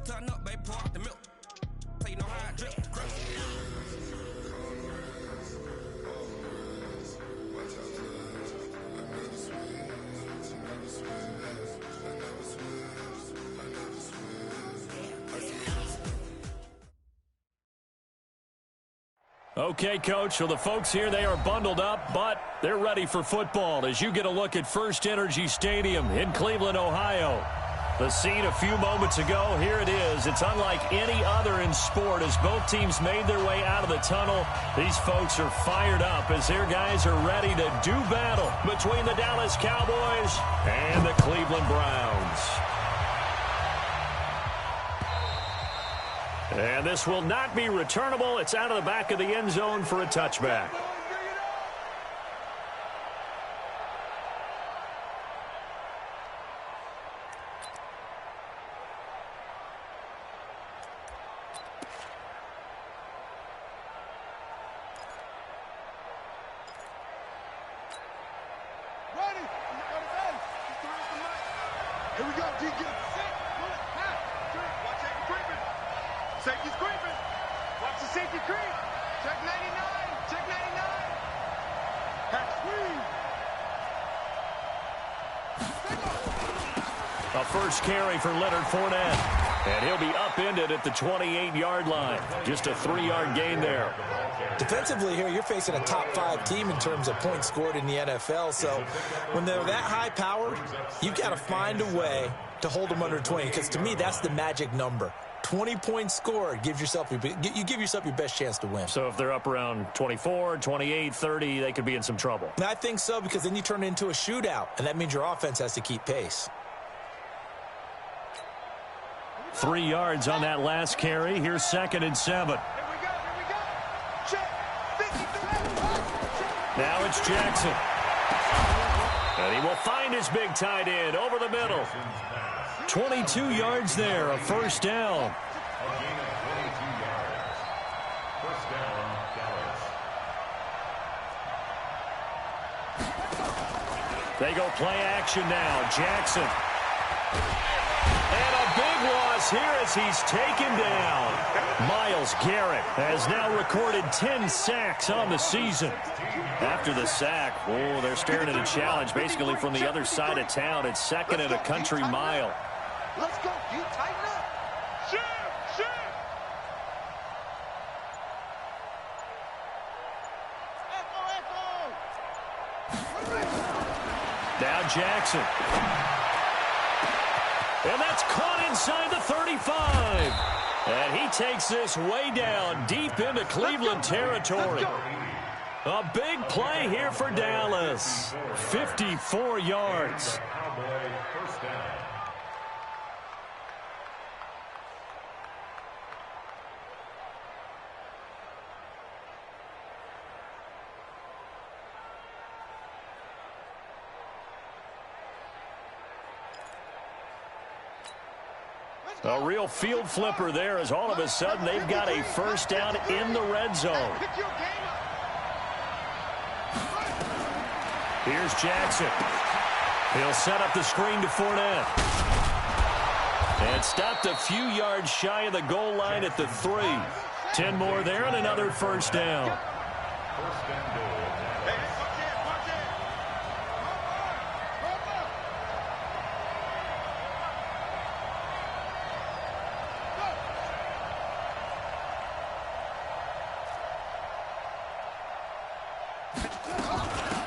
turn up, baby, pour out the milk. So you know how I drip. Okay, Coach, so the folks here, they are bundled up, but they're ready for football as you get a look at First Energy Stadium in Cleveland, Ohio. The scene a few moments ago, here it is. It's unlike any other in sport as both teams made their way out of the tunnel. These folks are fired up as their guys are ready to do battle between the Dallas Cowboys and the Cleveland Browns. And this will not be returnable. It's out of the back of the end zone for a touchback. Here we go, D. Get set. Watch that creeping. Safety's creeping. Watch the safety creep. Check 99. Check 99. Hack swing. A first carry for Leonard Fournette. And he'll be upended at the 28-yard line. Just a 3-yard gain there. Defensively here, you're facing a top-5 team in terms of points scored in the NFL. So when they're that high-powered, you've got to find a way to hold them under 20. Because to me, that's the magic number. 20 points scored, you give yourself your best chance to win. So if they're up around 24, 28, 30, they could be in some trouble. And I think so, because then you turn it into a shootout, and that means your offense has to keep pace. 3 yards on that last carry. Here's 2nd and 7. Here we go. Check. 53. Now it's Jackson. And he will find his big tight end over the middle. 22 yards there, a first down. They go play action now. Jackson. And a big loss here as he's taken down. Myles Garrett has now recorded 10 sacks on the season. After the sack, they're staring at a challenge basically from the other side of town. It's 2nd and a country mile. Let's go. You tighten up. Shoot. Now Jackson. And that's caught inside the 35. And he takes this way down deep into Cleveland territory. A big play here for Dallas. 54 yards. A real field flipper there as all of a sudden they've got a first down in the red zone. Here's Jackson. He'll set up the screen to Fournette. And stopped a few yards shy of the goal line at the 3. 10 more there and another first down.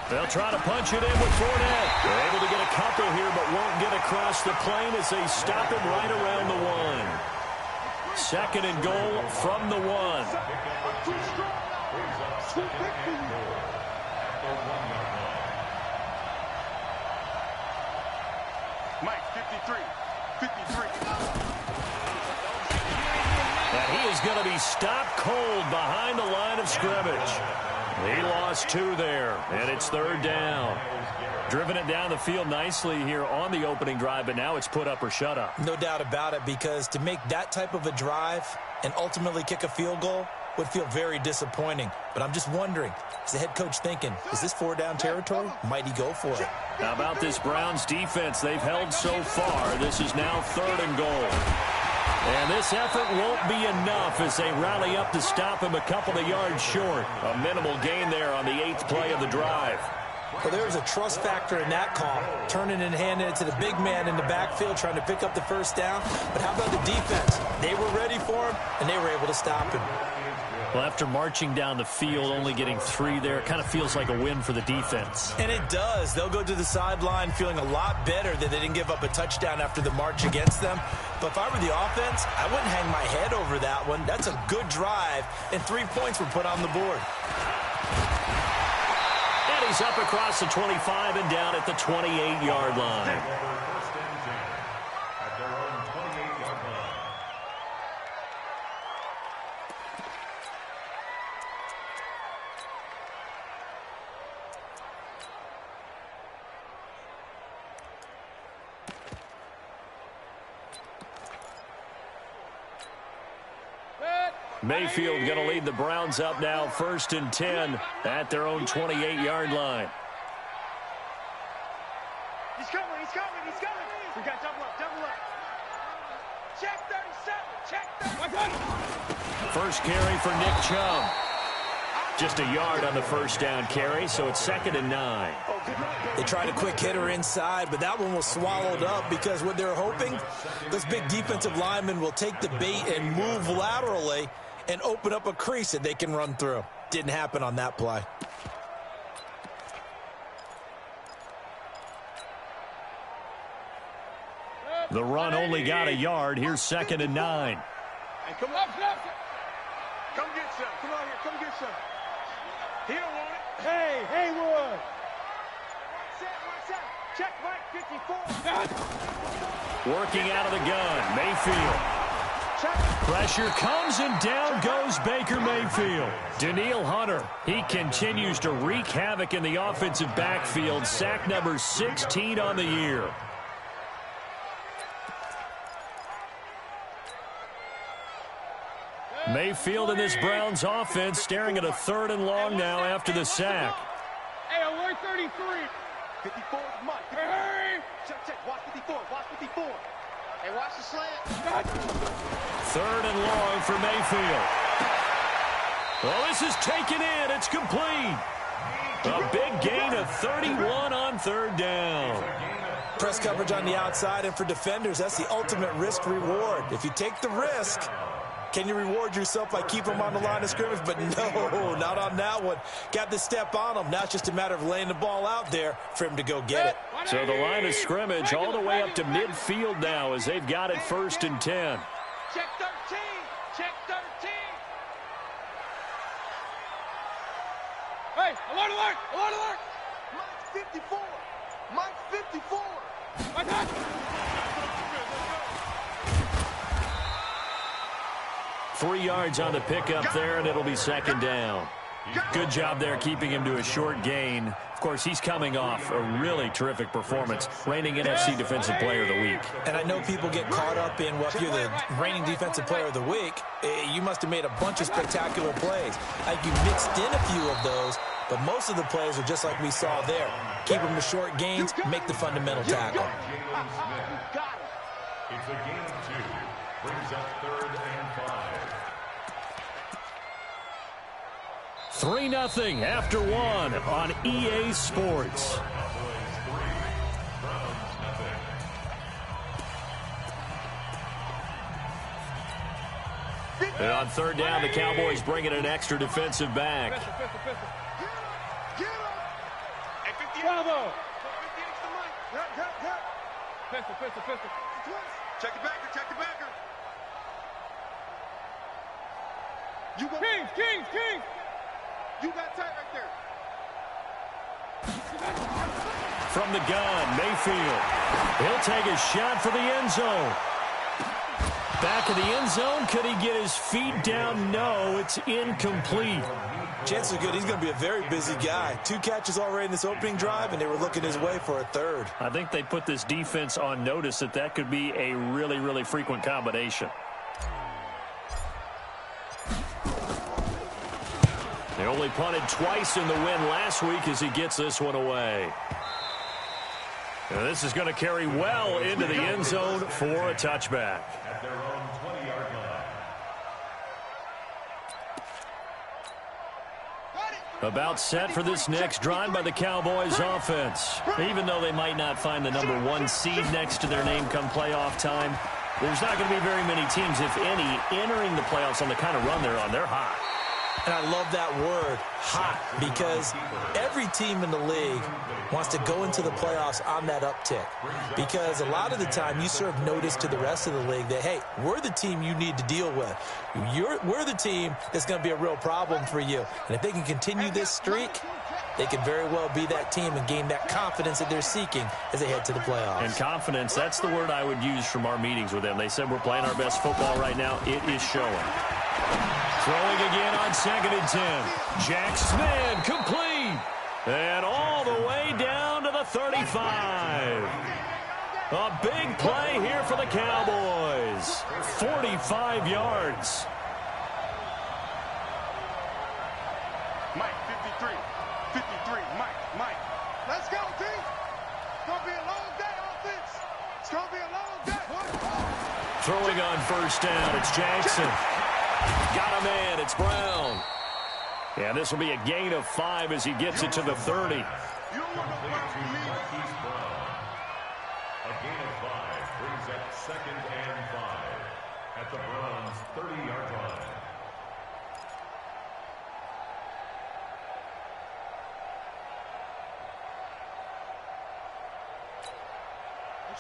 They'll try to punch it in with Fournette. They're able to get a couple here, but won't get across the plane as they stop him right around the 1. 2nd and goal from the 1. Mike, 53. And he is going to be stopped cold behind the line of scrimmage. He lost 2 there, and it's 3rd down. Driven it down the field nicely here on the opening drive, but now it's put up or shut up. No doubt about it, because to make that type of a drive and ultimately kick a field goal would feel very disappointing. But I'm just wondering, is the head coach thinking, is this 4-down territory? Might he go for it? How about this Browns defense? They've held so far. This is now 3rd and goal. And This effort won't be enough as they rally up to stop him a couple of yards short. A minimal gain there on the 8th play of the drive. Well, there was a trust factor in that call, turning and handing it to the big man in the backfield, trying to pick up the first down. But how about the defense? They were ready for him, and they were able to stop him. Well, after marching down the field, only getting 3 there, it kind of feels like a win for the defense. And it does. They'll go to the sideline feeling a lot better that they didn't give up a touchdown after the march against them. But if I were the offense, I wouldn't hang my head over that one. That's a good drive, and 3 points were put on the board. And he's up across the 25 and down at the 28-yard line. Mayfield going to lead the Browns up now, 1st and 10 at their own 28-yard line. He's coming, he's coming, he's coming. We got double up, double up. Check 37, check 37. First carry for Nick Chubb. Just a yard on the first down carry, so it's 2nd and 9. They tried a quick hitter inside, but that one was swallowed up because what they're hoping, those big defensive linemen will take the bait and move laterally and open up a crease that they can run through. Didn't happen on that play. The run only got a yard. Here's 2nd and 9. Hey, come on, come get some. Come on here, come get some. He don't want it. Hey, Haywood. Watch out. Check right 54. Working out of the gun, Mayfield. Pressure comes and down goes Baker Mayfield. Daniil Hunter, he continues to wreak havoc in the offensive backfield. Sack number 16 on the year. Mayfield and this Browns offense staring at a 3rd and long now after the sack. Hey, alert 33. 54 is Mike. Hey! Check. Watch 54. Watch 54. Hey, watch the slant. 3rd and long for Mayfield. Well, this is taken in. It's complete. A big gain of 31 on 3rd down. Press coverage on the outside, and for defenders, that's the ultimate risk-reward. If you take the risk, can you reward yourself by keeping them on the line of scrimmage? But no, not on that one. Got the step on him. Now it's just a matter of laying the ball out there for him to go get it. So the line of scrimmage all the way up to midfield now as they've got it 1st and 10. Check 13. Check 13. Hey, alert, alert, alert, alert. Mike's 54. Mike's 54. Mike, 3 yards on the pickup there, and it'll be 2nd down. Good job there keeping him to a short gain. Of course, he's coming off a really terrific performance, reigning NFC Defensive Player of the Week. And I know people get caught up in, well, if you're the reigning Defensive Player of the Week, you must have made a bunch of spectacular plays. Like you mixed in a few of those, but most of the plays are just like we saw there. Keep them to short gains, make the fundamental tackle. It's a gain of 2. Brings up 3rd and 5. 3-0 after 1 on EA Sports. And on 3rd down, the Cowboys bring in an extra defensive back. Bravo. Check the backer, check the backer. You got Kings. You got tight right there. From the gun, Mayfield. He'll take a shot for the end zone. Back of the end zone. Could he get his feet down? No, it's incomplete. Chances are good he's going to be a very busy guy. 2 catches already in this opening drive, and they were looking his way for a 3rd. I think they put this defense on notice that could be a really, really frequent combination. They only punted twice in the win last week as he gets this one away. And this is going to carry well into the end zone for a touchback. At their own 20-yard line. About set for this next drive by the Cowboys offense. Even though they might not find the #1 seed next to their name come playoff time, there's not going to be very many teams, if any, entering the playoffs on the kind of run they're on. They're hot. And I love that word, hot, because every team in the league wants to go into the playoffs on that uptick. Because a lot of the time you serve notice to the rest of the league that, hey, we're the team you need to deal with. We're the team that's going to be a real problem for you. And if they can continue this streak, they could very well be that team and gain that confidence that they're seeking as they head to the playoffs. And confidence, that's the word I would use from our meetings with them. They said we're playing our best football right now. It is showing. Throwing again on 2nd and 10. Jack Smith, complete. And all the way down to the 35. A big play here for the Cowboys. 45 yards. Mike, 53. 53. Mike. Let's go, team. It's going to be a long day offense. It's going to be a long day. Throwing on 1st down, it's Jackson. Got a man, it's Brown. Yeah, this will be a gain of 5 as he gets it to the 30. A gain of 5 brings up 2nd and 5 at the Browns' 30-yard line.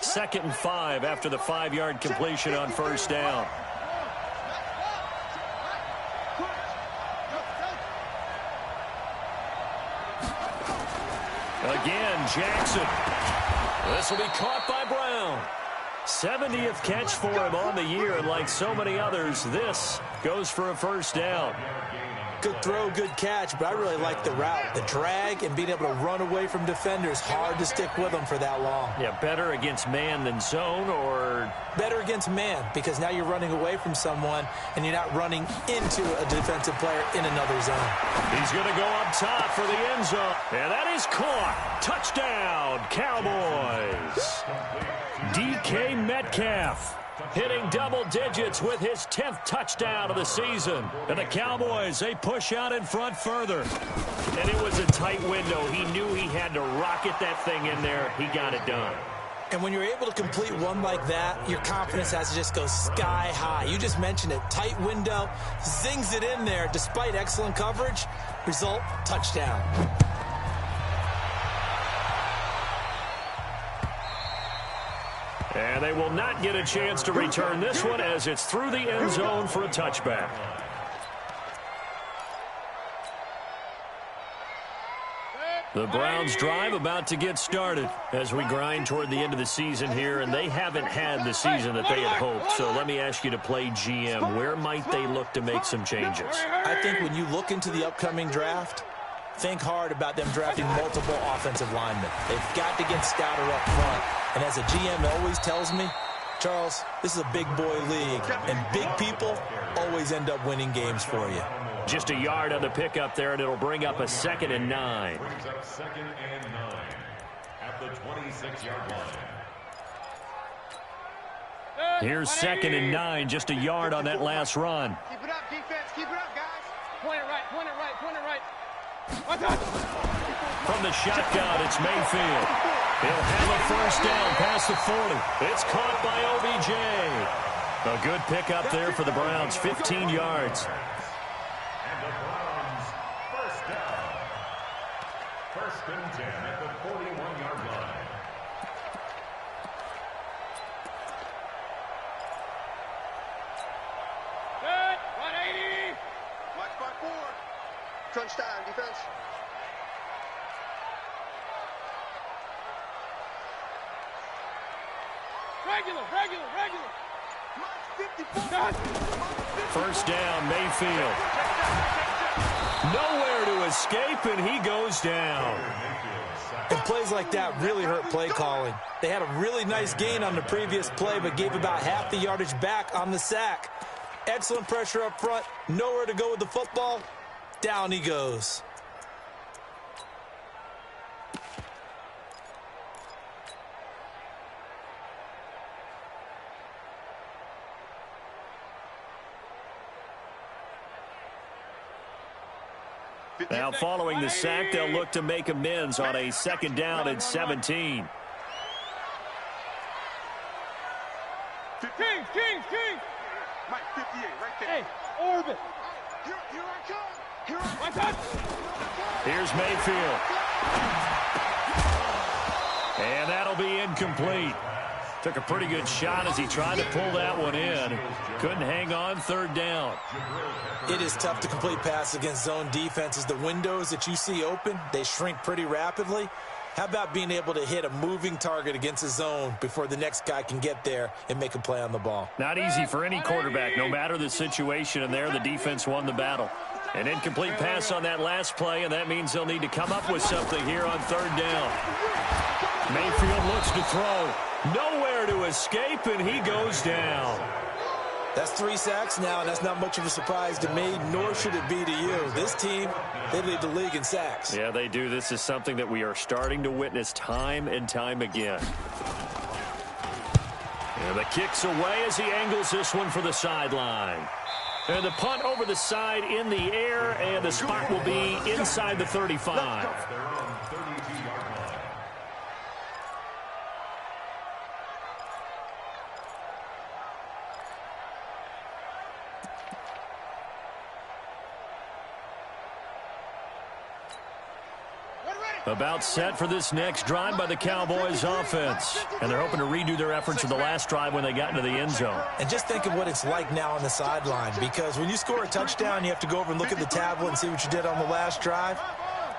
Second and 5 after the 5-yard completion on 1st down. Again, Jackson. This will be caught by Brown. 70th catch for him on the year, and like so many others, this goes for a 1st down. Good throw, good catch, but I really like the route. The drag and being able to run away from defenders, hard to stick with them for that long. Yeah, better against man than zone, or? Better against man, because now you're running away from someone and you're not running into a defensive player in another zone. He's going to go up top for the end zone. And that is caught. Touchdown, Cowboys. DK Metcalf hitting double digits with his 10th touchdown of the season. And the Cowboys, they push out in front further. And it was a tight window. He knew he had to rocket that thing in there. He got it done. And when you're able to complete one like that, your confidence has to just go sky high. You just mentioned it. Tight window, zings it in there despite excellent coverage. Result, touchdown. And they will not get a chance to return this one as it's through the end zone for a touchback. The Browns drive about to get started as we grind toward the end of the season here, and they haven't had the season that they had hoped. So let me ask you to play GM. Where might they look to make some changes? I think when you look into the upcoming draft, think hard about them drafting multiple offensive linemen. They've got to get stouter up front. And as a GM always tells me, Charles, this is a big boy league, and big people always end up winning games for you. Just a yard on the pickup there, and it'll bring up a 2nd and 9. Brings up 2nd and 9 at the 26-yard line. Here's 2nd and 9, just a yard on that last run. Keep it up, defense. Keep it up, guys. Point it right, point it right, point it right. From the shotgun, it's Mayfield. He'll have a 1st down past the 40. It's caught by OBJ. A good pickup there for the Browns, 15 yards. And the Browns, 1st down. 1st and 10 at the 41-yard line. Good, 180. Watch by 4. Crunch time, defense. Regular. 1st down, Mayfield. Nowhere to escape, and he goes down. And plays like that really hurt play calling. They had a really nice gain on the previous play, but gave about half the yardage back on the sack. Excellent pressure up front. Nowhere to go with the football. Down he goes. Now following the sack, they'll look to make amends on a 2nd down and 17. Kings. Mike, 58, right there. Hey, orbit. Here I come. My touch. Here's Mayfield. And that'll be incomplete. Took a pretty good shot as he tried to pull that one in. Couldn't hang on, 3rd down. It is tough to complete passes against zone defenses. The windows that you see open, they shrink pretty rapidly. How about being able to hit a moving target against a zone before the next guy can get there and make a play on the ball? Not easy for any quarterback, no matter the situation, and there the defense won the battle. An incomplete pass on that last play, and that means they'll need to come up with something here on 3rd down. Mayfield looks to throw. Nowhere to escape, and he goes down. That's 3 sacks now, and that's not much of a surprise to me, nor should it be to you. This team, they lead the league in sacks. Yeah, they do. This is something that we are starting to witness time and time again. And the kick's away as he angles this one for the sideline. And the punt over the side in the air, and the spot will be inside the 35. About set for this next drive by the Cowboys offense. And they're hoping to redo their efforts in the last drive when they got into the end zone. And just think of what it's like now on the sideline, because when you score a touchdown, you have to go over and look at the tablet and see what you did on the last drive.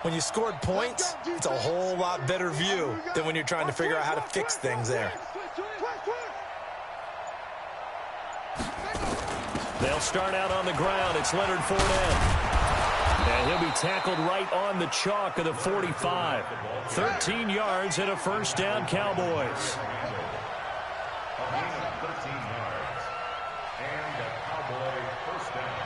When you scored points, it's a whole lot better view than when you're trying to figure out how to fix things there. They'll start out on the ground. It's Leonard Fournette. And he'll be tackled right on the chalk of the 45. 13 yards and a 1st down, Cowboys. A gain of 13 yards. And a Cowboy 1st down.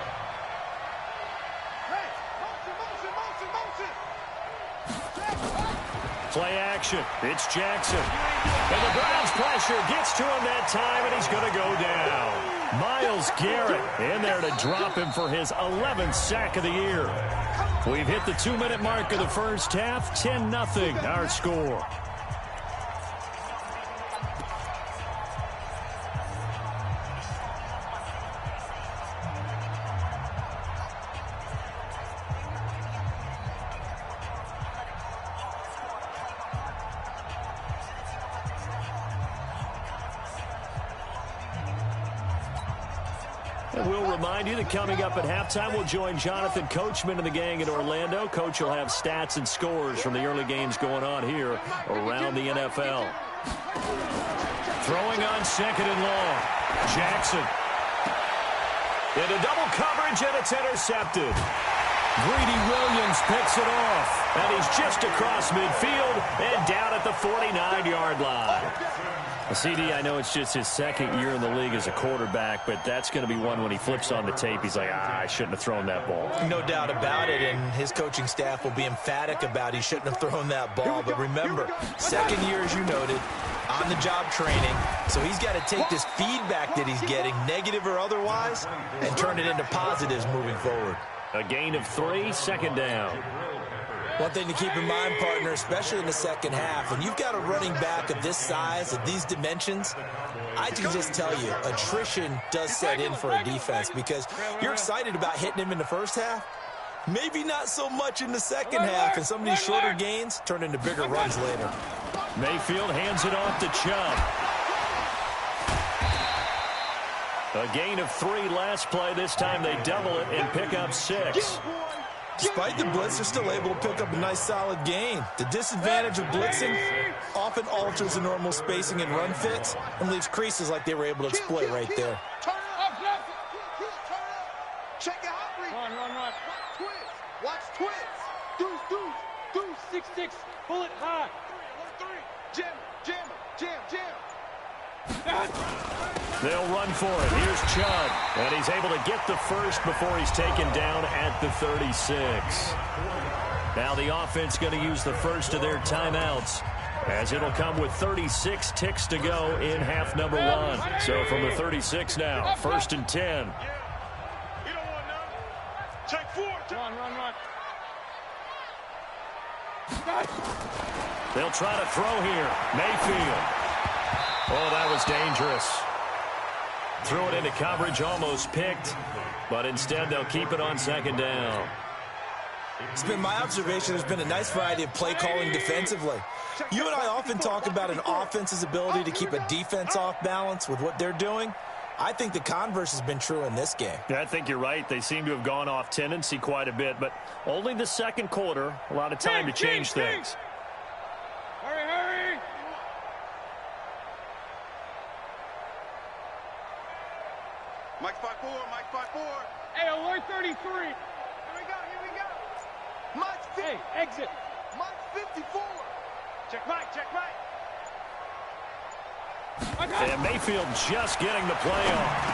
Play action. It's Jackson. And the Browns pressure gets to him that time, and he's going to go down. Myles Garrett in there to drop him for his 11th sack of the year. We've hit the 2-minute mark of the first half. 10-0 our score. And we'll remind you that coming up at halftime, we'll join Jonathan Coachman and the gang in Orlando. Coach will have stats and scores from the early games going on here around the NFL. Throwing on 2nd and long. Jackson. Into double coverage, and it's intercepted. Greedy Williams picks it off, and he's just across midfield and down at the 49-yard line. CD, I know it's just his 2nd year in the league as a quarterback, but that's going to be one when he flips on the tape, he's like, I shouldn't have thrown that ball. No doubt about it, and his coaching staff will be emphatic about he shouldn't have thrown that ball. But remember, 2nd year, as you noted, on-the-job training, so he's got to take this feedback that he's getting, negative or otherwise, and turn it into positives moving forward. A gain of 3, 2nd down. One thing to keep in mind, partner, especially in the second half, when you've got a running back of this size, of these dimensions, I can just tell you, attrition does set in for a defense because you're excited about hitting him in the first half. Maybe not so much in the second half, and some of these shorter gains turn into bigger runs later. Mayfield hands it off to Chubb. A gain of 3 last play. This time they double it and pick up 6. Despite the blitz, they're still able to pick up a nice solid gain. The disadvantage of blitzing often alters the normal spacing and run fits and leaves creases like they were able to exploit right there. Check it out, Run. Watch twins. Deuce. 6-6. Bullet high. 1-3. Jam. They'll run for it. Here's Chubb. And he's able to get the first before he's taken down at the 36. Now the offense going to use the first of their timeouts, as it'll come with 36 ticks to go in half number 1. So from the 36 now, 1st and 10. You don't want none. Check 4. Run. They'll try to throw here. Mayfield. Oh, that was dangerous. Threw it into coverage, almost picked, but instead they'll keep it on second down. It's been my observation there's been a nice variety of play calling defensively. You and I often talk about an offense's ability to keep a defense off balance with what they're doing. I think the converse has been true in this game. Yeah, I think you're right. They seem to have gone off tendency quite a bit, but only the second quarter. A lot of time to change things. Hurry, hurry! Mike 5-4, Mike 5-4. Hey, alert 33. Here we go. Mike 50. Hey, exit. Mike 54. Check right. And Mayfield just getting the play off.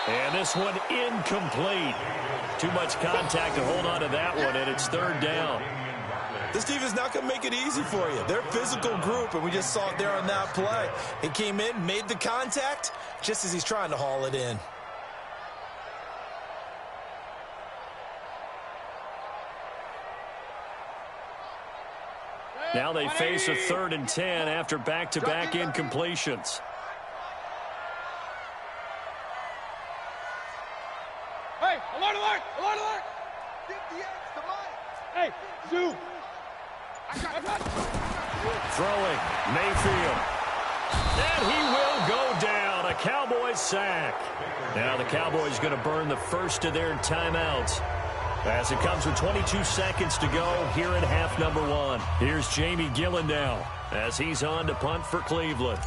And this one incomplete. Too much contact to hold on to that one, and it's third down. This defense is not going to make it easy for you. They're a physical group, and we just saw it there on that play. He came in, made the contact, just as he's trying to haul it in. Now they face a 3rd and 10 after back-to-back incompletions. Hey, alert! 58 to Mike. Hey, zoom. Throwing, Mayfield. And he will go down. A Cowboys sack. Now the Cowboys going to burn the first of their timeouts, as it comes with 22 seconds to go here in half number 1. Here's Jamie Gillen now as he's on to punt for Cleveland.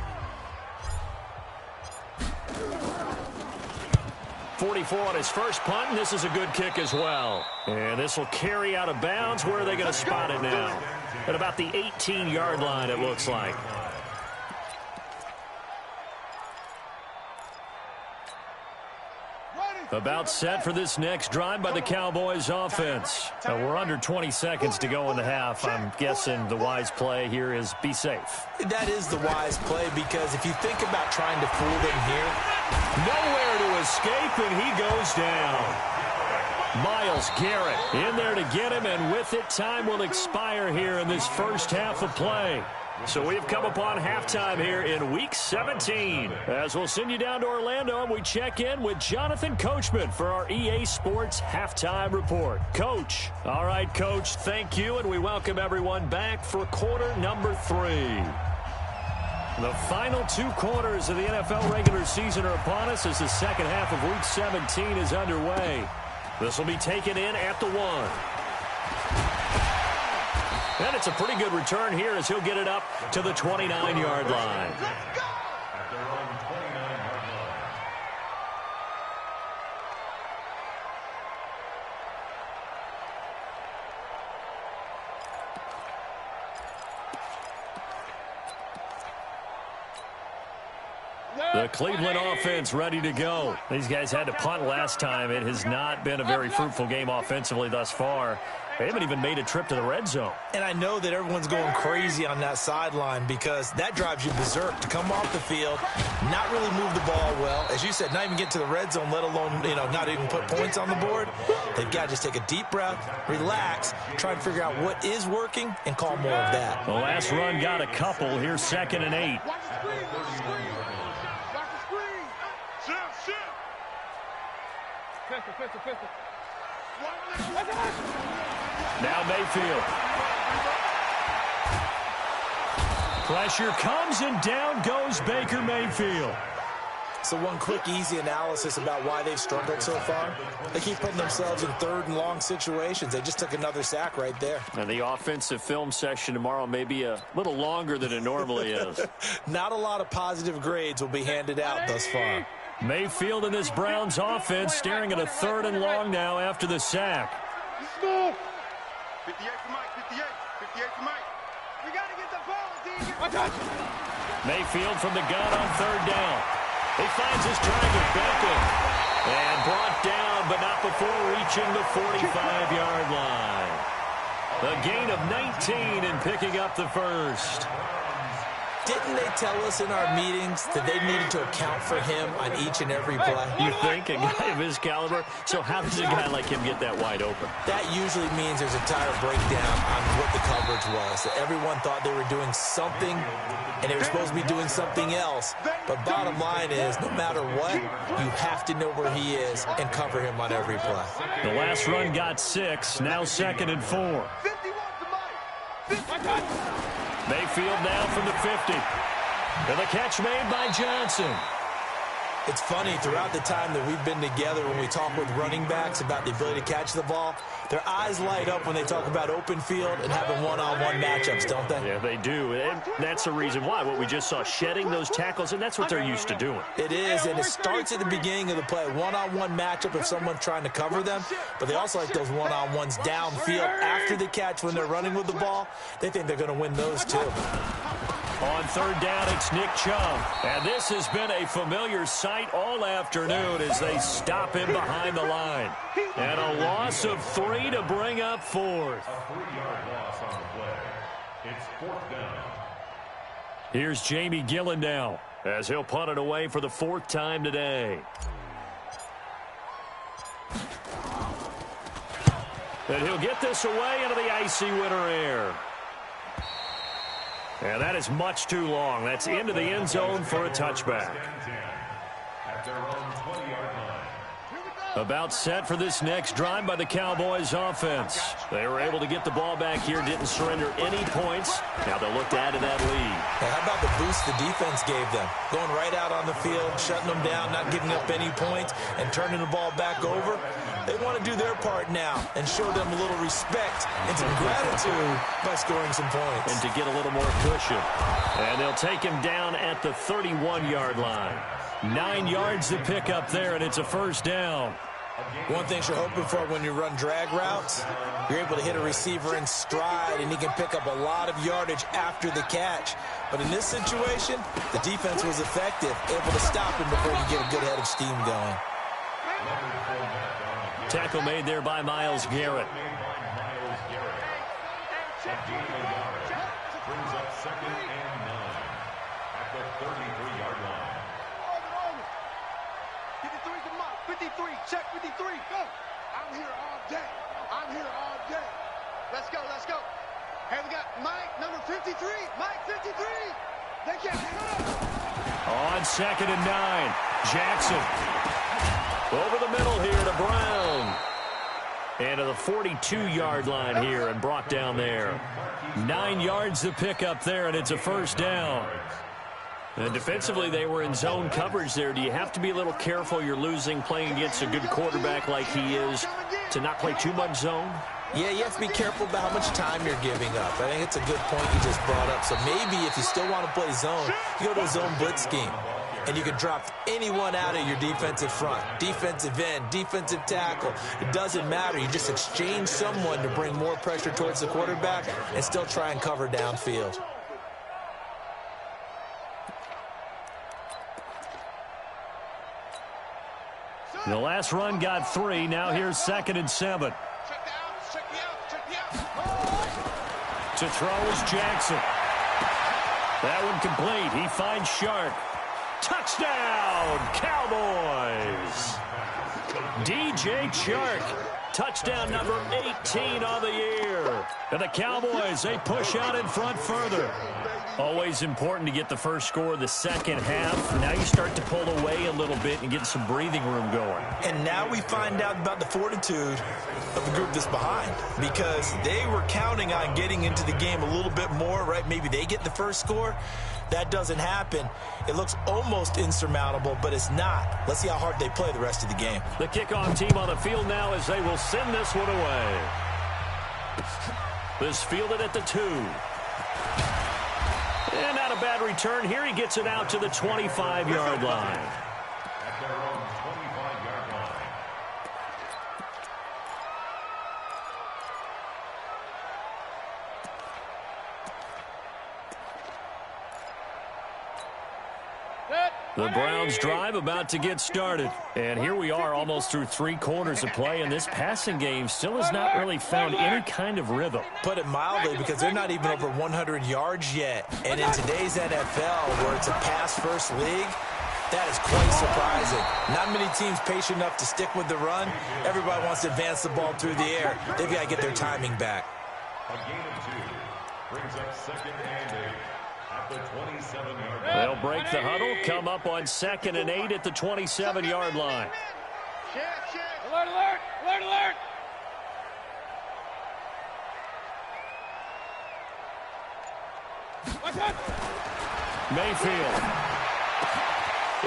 44 on his first punt, and this is a good kick as well. And this will carry out of bounds. Where are they going to spot it now? At about the 18-yard line, it looks like. About set for this next drive by the Cowboys offense. We're under 20 seconds to go in the half. I'm guessing the wise play here is be safe. That is the wise play, because if you think about trying to fool them here, nowhere to escape, and he goes down. Myles Garrett in there to get him, and with it, time will expire here in this first half of play. So we have come upon halftime here in Week 17. As we'll send you down to Orlando, and we check in with Jonathan Coachman for our EA Sports Halftime Report. Coach. All right, Coach, thank you, and we welcome everyone back for quarter number 3. The final 2 quarters of the NFL regular season are upon us as the second half of Week 17 is underway. This will be taken in at the 1. And it's a pretty good return here as he'll get it up to the 29-yard line. The Cleveland offense ready to go. These guys had to punt last time. It has not been a very fruitful game offensively thus far. They haven't even made a trip to the red zone. And I know that everyone's going crazy on that sideline, because that drives you berserk to come off the field, not really move the ball well. As you said, not even get to the red zone, let alone, not even put points on the board. They've got to just take a deep breath, relax, try and figure out what is working, and call more of that. The last run got a couple. Here's 2nd and 8. Watch the screen. Shift. Pistol. Now Mayfield. Pressure comes, and down goes Baker Mayfield. So one quick, easy analysis about why they've struggled so far. They keep putting themselves in 3rd and long situations. They just took another sack right there. And the offensive film session tomorrow may be a little longer than it normally is. Not a lot of positive grades will be handed out thus far. Mayfield in this Browns offense staring at a 3rd and long now after the sack. 58 for Mike. 58 for Mike. We got to get the ball, Mayfield from the gun on 3rd down. He finds his target, Beckham, and brought down, but not before reaching the 45-yard line. A gain of 19 and picking up the first. Didn't they tell us in our meetings that they needed to account for him on each and every play? You think? A guy of his caliber? So how does a guy like him get that wide open? That usually means there's a tire breakdown on what the coverage was. That everyone thought they were doing something, and they were supposed to be doing something else. But bottom line is, no matter what, you have to know where he is and cover him on every play. The last run got 6, now 2nd and 4. Mayfield now from the 50. And the catch made by Johnson. It's funny, throughout the time that we've been together, when we talk with running backs about the ability to catch the ball, their eyes light up when they talk about open field and having one-on-one matchups, don't they? Yeah, they do. And that's the reason why. What we just saw, shedding those tackles, and that's what they're used to doing. It is, and it starts at the beginning of the play. One-on-one matchup if someone's trying to cover them, but they also like those one-on-ones downfield after the catch when they're running with the ball. They think they're going to win those too. On 3rd down, it's Nick Chubb. And this has been a familiar sight all afternoon as they stop him behind the line. And a loss of 3 to bring up 4th. A 3-yard loss on the play. It's 4th down. Here's Jamie Gillen now as he'll punt it away for the 4th time today. And he'll get this away into the icy winter air. And that is much too long. That's into the end zone for a touchback. At their own 20-yard line. About set for this next drive by the Cowboys offense. They were able to get the ball back here, didn't surrender any points. Now they'll look to add to that lead. Hey, how about the boost the defense gave them? Going right out on the field, shutting them down, not giving up any points, and turning the ball back over. They want to do their part now and show them a little respect and some gratitude by scoring some points. And to get a little more cushion. And they'll take him down at the 31-yard line. 9 yards to pick up there, and it's a 1st down. One thing you're hoping for when you run drag routes, you're able to hit a receiver in stride, and he can pick up a lot of yardage after the catch. But in this situation, the defense was effective, able to stop him before you get a good head of steam going. Tackle made there by Myles Garrett. Brings up 2nd and 9 at the 33-yard line. 53, check 53, go. I'm here all day. I'm here all day. Let's go, let's go. Hey, we got Mike, number 53. Mike, 53. They can't hit up. On 2nd and 9, Jackson. Over the middle here to Brown. And to the 42-yard line here and brought down there. 9 yards to pick up there, and it's a 1st down. And defensively, they were in zone coverage there. Do you have to be a little careful? You're losing playing against a good quarterback like he is to not play too much zone? Yeah, you have to be careful about how much time you're giving up. I think it's a good point you just brought up. So maybe if you still want to play zone, you go to a zone blitz scheme. And you can drop anyone out of your defensive front. Defensive end, defensive tackle. It doesn't matter. You just exchange someone to bring more pressure towards the quarterback and still try and cover downfield. The last run got 3. Now here's 2nd and 7. To throw is Jackson. That one complete. He finds Sharp. Touchdown, Cowboys! DJ Chark, touchdown number 18 on the year. And the Cowboys, they push out in front further. Always important to get the first score of the second half. Now you start to pull away a little bit and get some breathing room going. And now we find out about the fortitude of the group that's behind, because they were counting on getting into the game a little bit more, right? Maybe they get the first score. That doesn't happen. It looks almost insurmountable, but it's not. Let's see how hard they play the rest of the game. The kickoff team on the field now as they will send this one away. This fielded at the 2. And not a bad return here. He gets it out to the 25-yard line. At their own 25-yard line. The Browns drive about to get started. And here we are almost through 3 quarters of play, and this passing game still has not really found any kind of rhythm. Put it mildly, because they're not even over 100 yards yet. And in today's NFL, where it's a pass-first league, that is quite surprising. Not many teams patient enough to stick with the run. Everybody wants to advance the ball through the air. They've got to get their timing back. A gain of 2 brings up 2nd and 8 at the 27-yard line. They'll break the huddle, come up on 2nd and 8 at the 27-yard line. Alert, alert, alert, alert. Watch out. Mayfield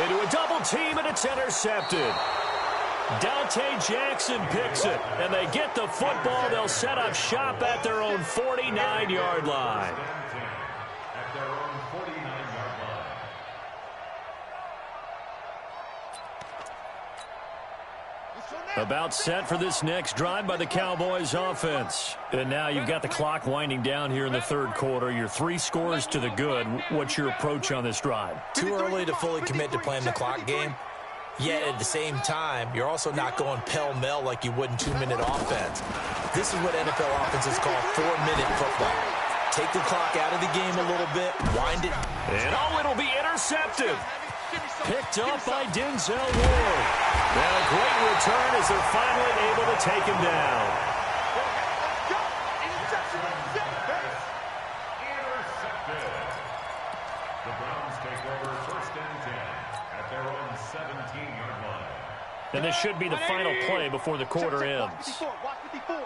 into a double team, and it's intercepted. Dante Jackson picks it, and they get the football. They'll set up shop at their own 49-yard line. At their own 49-yard line. About set for this next drive by the Cowboys offense. And now you've got the clock winding down here in the 3rd quarter. You're 3 scores to the good. What's your approach on this drive? Too early to fully commit to playing the clock game. Yet at the same time, you're also not going pell-mell like you would in 2-minute offense. This is what NFL offenses call 4-minute football. Take the clock out of the game a little bit, wind it. And it'll be intercepted. Picked up by Denzel Ward. And a great return as they're finally able to take him down. Intercepted. The Browns take over 1st and 10 at their own 17-yard line. And this should be the final play before the quarter ends. Watch 54.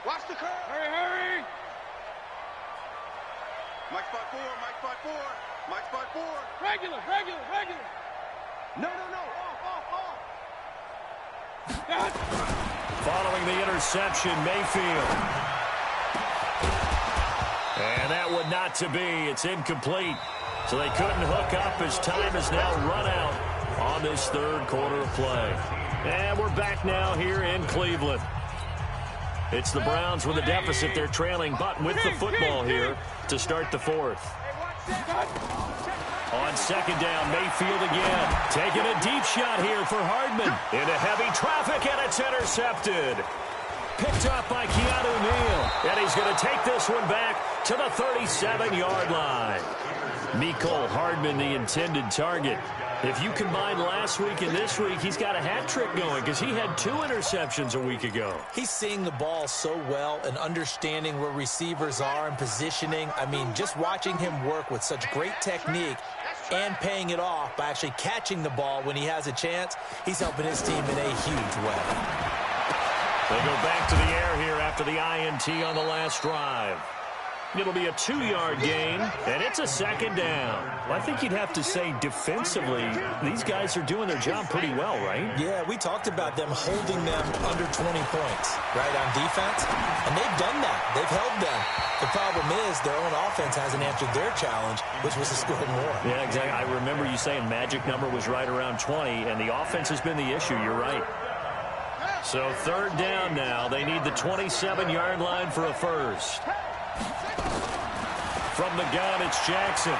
Watch the curve. Hurry, hurry. Mike spot 4. Mike spot 4. Mike spot 4. Regular, regular, regular. No, no, no. Off, off. Following the interception, Mayfield. And that would not to be. It's incomplete. So they couldn't hook up as time has now run out on this 3rd quarter of play. And we're back now here in Cleveland. It's the Browns with a deficit. They're trailing, but with the football here to start the 4th. On 2nd down, Mayfield again. Taking a deep shot here for Hardman. Into heavy traffic, and it's intercepted. Picked up by Keanu Neal. And he's going to take this one back to the 37-yard line. Mecole Hardman, the intended target. If you combine last week and this week, he's got a hat trick going because he had 2 interceptions a week ago. He's seeing the ball so well and understanding where receivers are and positioning. I mean, just watching him work with such great technique and paying it off by actually catching the ball when he has a chance, he's helping his team in a huge way. They go back to the air here after the INT on the last drive. It'll be a 2-yard gain, and it's a 2nd down. Well, I think you'd have to say defensively, these guys are doing their job pretty well, right? Yeah, we talked about them holding them under 20 points, right, on defense. And they've done that. They've held them. The problem is their own offense hasn't answered their challenge, which was to score more. Yeah, exactly. I remember you saying magic number was right around 20, and the offense has been the issue. You're right. So 3rd down now. They need the 27-yard line for a first. From the gun, it's Jackson.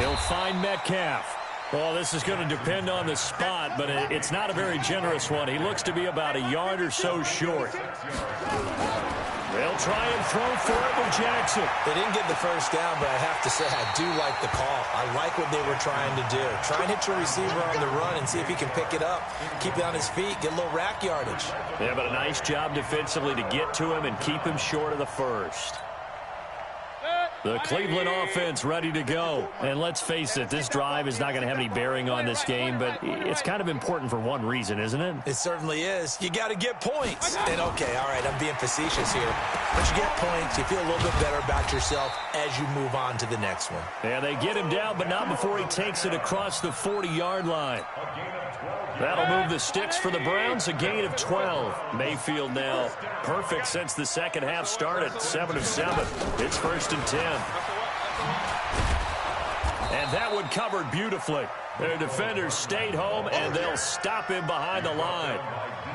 He'll find Metcalf. Well, this is going to depend on the spot, but it's not a very generous one. He looks to be about a yard or so short. They'll try and throw for it with Jackson. They didn't get the first down, but I have to say I do like the call. I like what they were trying to do. Try and hit your receiver on the run and see if he can pick it up. Keep it on his feet, get a little rack yardage. Yeah, but a nice job defensively to get to him and keep him short of the first. The Cleveland offense ready to go. And let's face it, this drive is not going to have any bearing on this game, but it's kind of important for one reason, isn't it? It certainly is. You got to get points. And okay, all right, I'm being facetious here. But you get points, you feel a little bit better about yourself as you move on to the next one. And they get him down, but not before he takes it across the 40-yard line. That'll move the sticks for the Browns, a gain of 12. Mayfield now perfect since the second half started, 7 of 7. It's 1st and 10. And that one covered beautifully. Their defenders stayed home, and they'll stop him behind the line.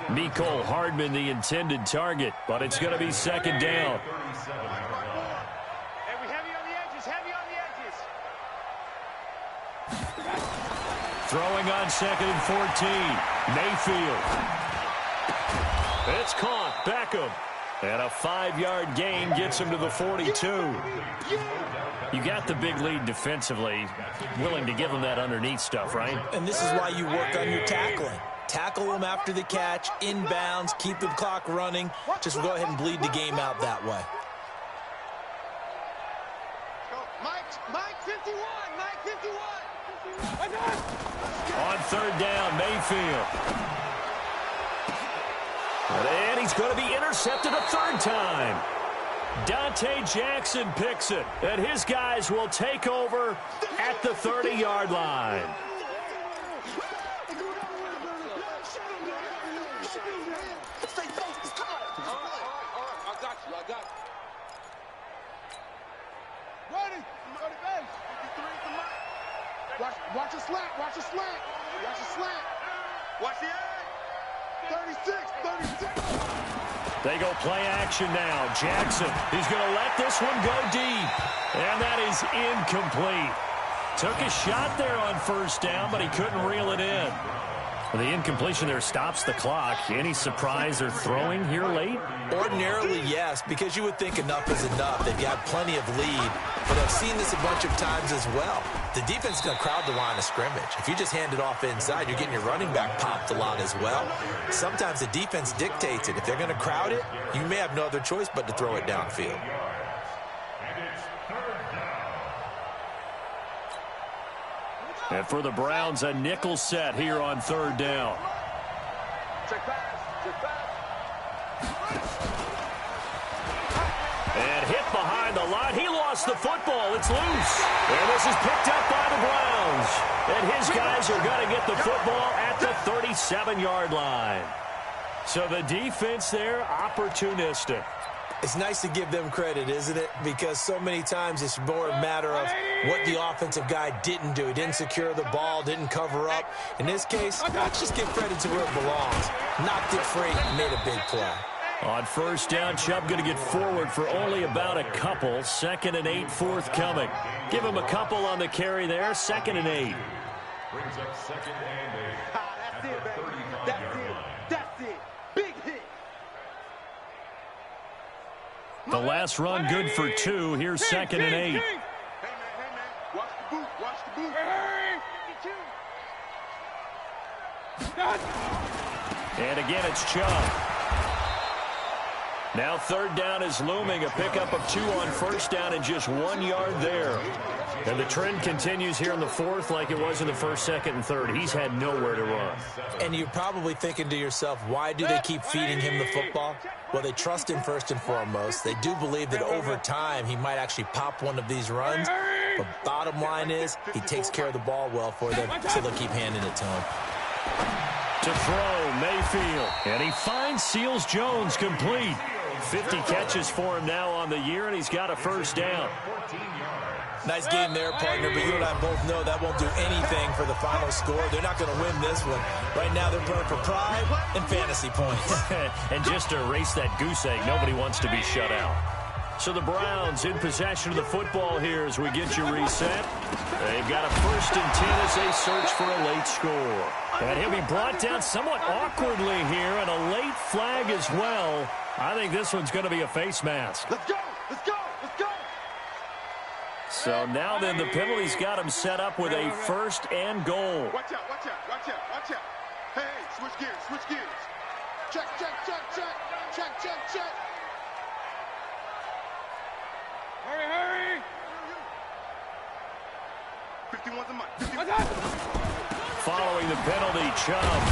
Mecole Hardman, the intended target, but it's going to be 2nd down. Hey, we heavy on the edges, heavy on the edges. Throwing on 2nd and 14. Mayfield. It's caught. Beckham. And a 5-yard gain gets him to the 42. You got the big lead defensively. Willing to give him that underneath stuff, right? And this is why you work on your tackling. Tackle them after the catch, inbounds, keep the clock running. Just go ahead and bleed the game out that way. Mike 51, Mike 51. On 3rd down, Mayfield. And he's going to be intercepted a 3rd time. Dante Jackson picks it, and his guys will take over at the 30-yard line. I got you. Ready. Watch a slant. Watch a slant. Watch the edge. 36. They go play action now. Jackson, he's going to let this one go deep. And that is incomplete. Took a shot there on 1st down, but he couldn't reel it in. The incompletion there stops the clock. Any surprise they're throwing here late? Ordinarily, yes, because you would think enough is enough. They've got plenty of lead, but I've seen this a bunch of times as well. The defense is going to crowd the line of scrimmage. If you just hand it off inside, you're getting your running back popped a lot as well. Sometimes the defense dictates it. If they're going to crowd it, you may have no other choice but to throw it downfield. And for the Browns, a nickel set here on 3rd down. Check pass. And hit behind the line. He lost the football. It's loose. And this is picked up by the Browns. And his guys are going to get the football at the 37-yard line. So the defense there, opportunistic. It's nice to give them credit, isn't it? Because so many times it's more a matter of what the offensive guy didn't do. He didn't secure the ball, didn't cover up. In this case, let's just give credit to where it belongs. Knocked it free, made a big play. On 1st down, Chubb going to get forward for only about a couple. 2nd and 8 forthcoming. Give him a couple on the carry there. 2nd and 8. Brings up 2nd and 8. That's it, baby. That's it. Big hit. The last run good for 2. Here's 2nd and 8. Hey, man. Watch the boot. And again, it's Chubb. Now 3rd down is looming. A pickup of 2 on 1st down and just 1 yard there. And the trend continues here in the 4th like it was in the 1st, 2nd, and 3rd. He's had nowhere to run. And you're probably thinking to yourself, why do they keep feeding him the football? Well, they trust him first and foremost. They do believe that over time he might actually pop one of these runs. But bottom line is he takes care of the ball well for them, so they'll keep handing it to him. To throw, Mayfield. And he finds Seals Jones complete. 50 catches for him now on the year, and he's got a 1st down. Nice game there, partner, but you and I both know that won't do anything for the final score. They're not going to win this one. Right now they're playing for pride and fantasy points. And just to erase that goose egg, nobody wants to be shut out. So the Browns in possession of the football here as we get you reset. They've got a 1st and 10 as they search for a late score. And he'll be brought down somewhat awkwardly here, and a late flag as well. I think this one's going to be a face mask. Let's go. So now then the penalty's got him set up with a 1st and goal. Watch out. Hey, switch gears. Check. Hurry. 51's the mic. Following the penalty, Chubb.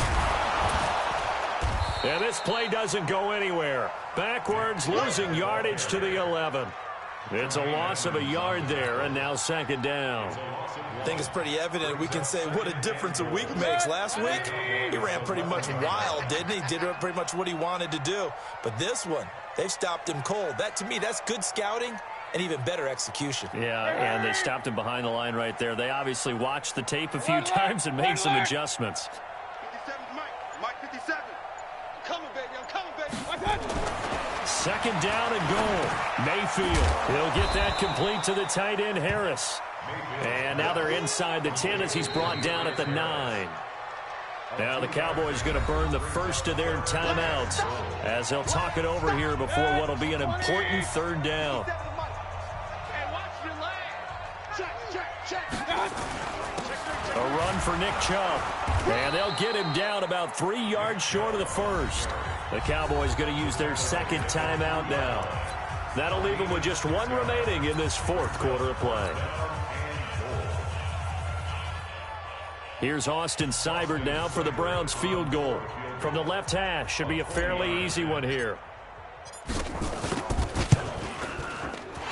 And this play doesn't go anywhere. Backwards, losing yardage to the 11. It's a loss of a yard there, and now 2nd down. I think it's pretty evident. We can say what a difference a week makes. Last week, he ran pretty much wild, didn't he? Did pretty much what he wanted to do. But this one, they've stopped him cold. That, to me, that's good scouting and even better execution. Yeah, and they stopped him behind the line right there. They obviously watched the tape a few times and made some adjustments. 57's Mike 57. coming, baby. I'm coming, baby. Second down and goal. Mayfield, he'll get that complete to the tight end, Harris. And now they're inside the 10 as he's brought down at the 9. Now the Cowboys going to burn the first of their timeouts as they'll talk it over here before what will be an important third down. A run for Nick Chubb. And they'll get him down about 3 yards short of the first. The Cowboys going to use their second timeout now. That'll leave them with just one remaining in this fourth quarter of play. Here's Austin Seibert now for the Browns field goal. From the left hash, should be a fairly easy one here.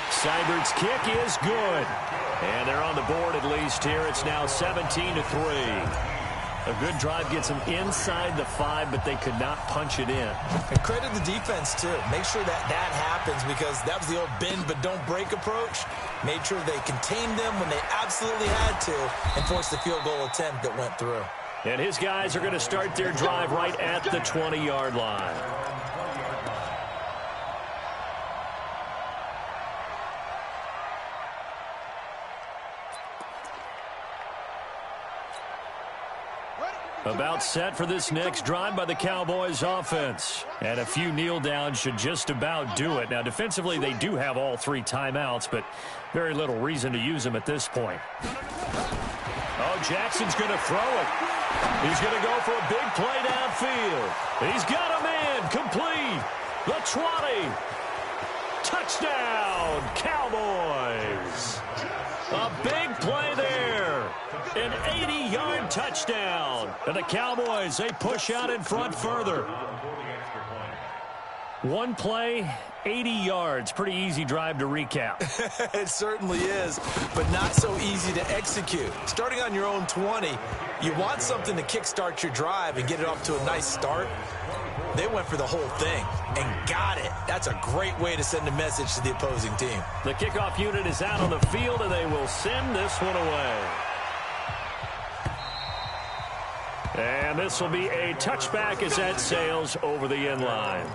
Seibert's kick is good. And they're on the board at least here. It's now 17-3. A good drive gets them inside the 5, but they could not punch it in. And credit the defense, too. Make sure that happens because that was the old bend but don't break approach. Made sure they contained them when they absolutely had to and forced the field goal attempt that went through. And his guys are going to start their drive right at the 20-yard line. About set for this next drive by the Cowboys offense. And a few kneel downs should just about do it. Now, defensively, they do have all 3 timeouts, but very little reason to use them at this point. Oh, Jackson's going to throw it. He's going to go for a big play downfield. He's got a man complete. The 20. Touchdown, Cowboys. A big play there. An 80-yard touchdown. And the Cowboys, they push out in front further. One play, 80 yards. Pretty easy drive to recap. It certainly is, but not so easy to execute. Starting on your own 20, you want something to kickstart your drive and get it off to a nice start. They went for the whole thing and got it. That's a great way to send a message to the opposing team. The kickoff unit is out on the field, and they will send this one away. And this will be a touchback as that sails over the end line.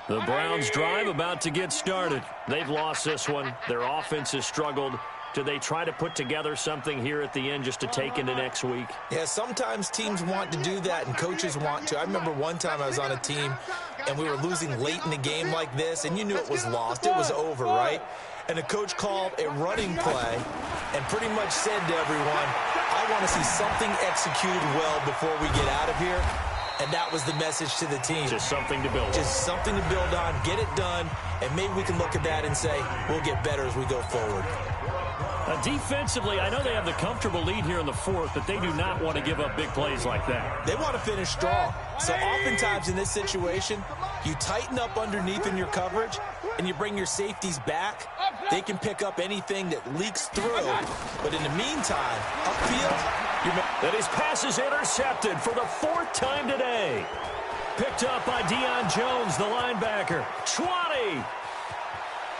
The Browns drive about to get started. They've lost this one. Their offense has struggled. Do they try to put together something here at the end just to take into next week? Yeah, sometimes teams want to do that and coaches want to. I remember one time I was on a team and we were losing late in the game like this, and you knew it was lost. It was over, right? And the coach called a running play and pretty much said to everyone, I want to see something executed well before we get out of here. And that was the message to the team. Just something to build on. Just something to build on, get it done, and maybe we can look at that and say, we'll get better as we go forward. Defensively, I know they have the comfortable lead here in the fourth, but they do not want to give up big plays like that. They want to finish strong. So oftentimes in this situation, you tighten up underneath in your coverage, and you bring your safeties back. They can pick up anything that leaks through. But in the meantime, upfield, that his pass is intercepted for the 4th time today. Picked up by Deion Jones, the linebacker. 20.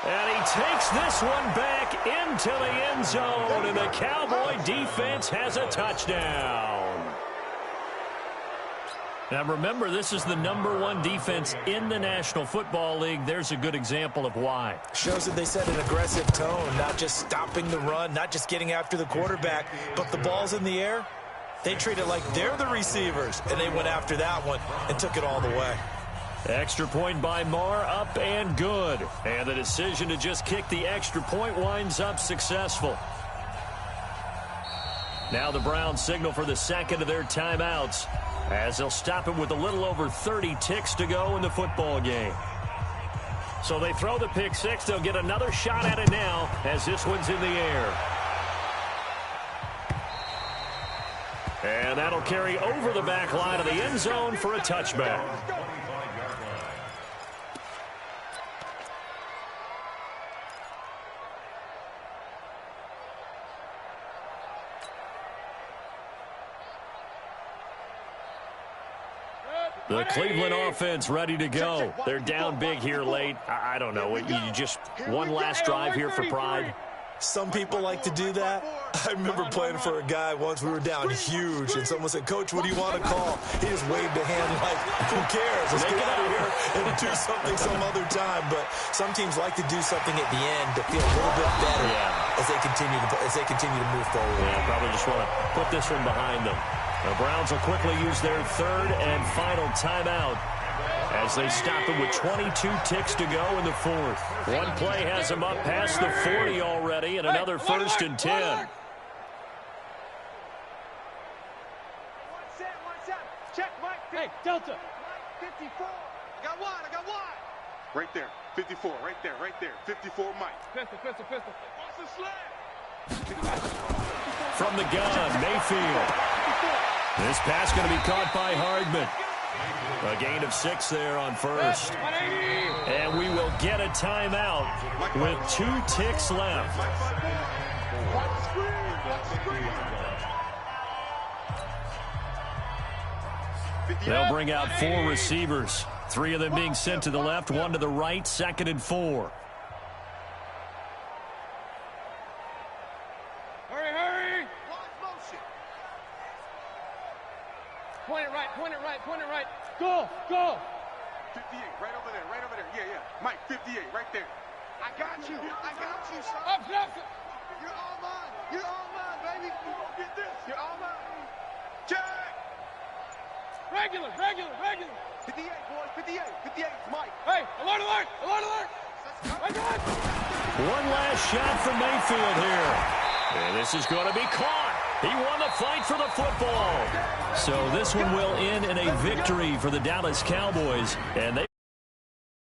And he takes this one back into the end zone, and the Cowboy defense has a touchdown. Now remember, this is the #1 defense in the National Football League. There's a good example of why. Shows that they set an aggressive tone, not just stopping the run, not just getting after the quarterback, but the ball's in the air. They treat it like they're the receivers, and they went after that one and took it all the way. Extra point by Marr, up and good. And the decision to just kick the extra point winds up successful. Now the Browns signal for the second of their timeouts as they'll stop it with a little over 30 ticks to go in the football game. So they throw the pick six. They'll get another shot at it now as this one's in the air. And that'll carry over the back line of the end zone for a touchback. The Cleveland offense ready to go. They're down big here late. I don't know. You just one last drive here for pride. Some people like to do that. I remember playing for a guy once. We were down huge, and someone said, "Coach, what do you want to call?" He just waved a hand like, "Who cares? Let's get out of here and do something some other time." But some teams like to do something at the end to feel a little bit better as they continue to move forward. Yeah, probably just want to put this one behind them. The Browns will quickly use their third and final timeout as they stop it with 22 ticks to go in the fourth. One play has them up past the 40 already, and another first and 10. One set. Check, Mike. Hey, Delta. 54. I got one. Right there. 54. Right there. 54, Mike. Pistol. Watch the sled. From the gun, Mayfield. This pass going to be caught by Hardman. A gain of 6 there on first. 180. And we will get a timeout with 2 ticks left. Watch the screen. They'll bring out 4 receivers. 3 of them being sent to the left, 1 to the right, 2nd and 4. Hurry. Watch motion. Point it right. Go. 58, right over there. Yeah. Mike, 58, right there. I got you, son. Up. You're all mine, baby. You gonna get this. You're all mine. Check. Regular. 58, boys, 58, Mike. Hey, alert. Right on. One last shot from Mayfield here. And this is going to be caught. He won the fight for the football. So this one will end in a victory for the Dallas Cowboys. And they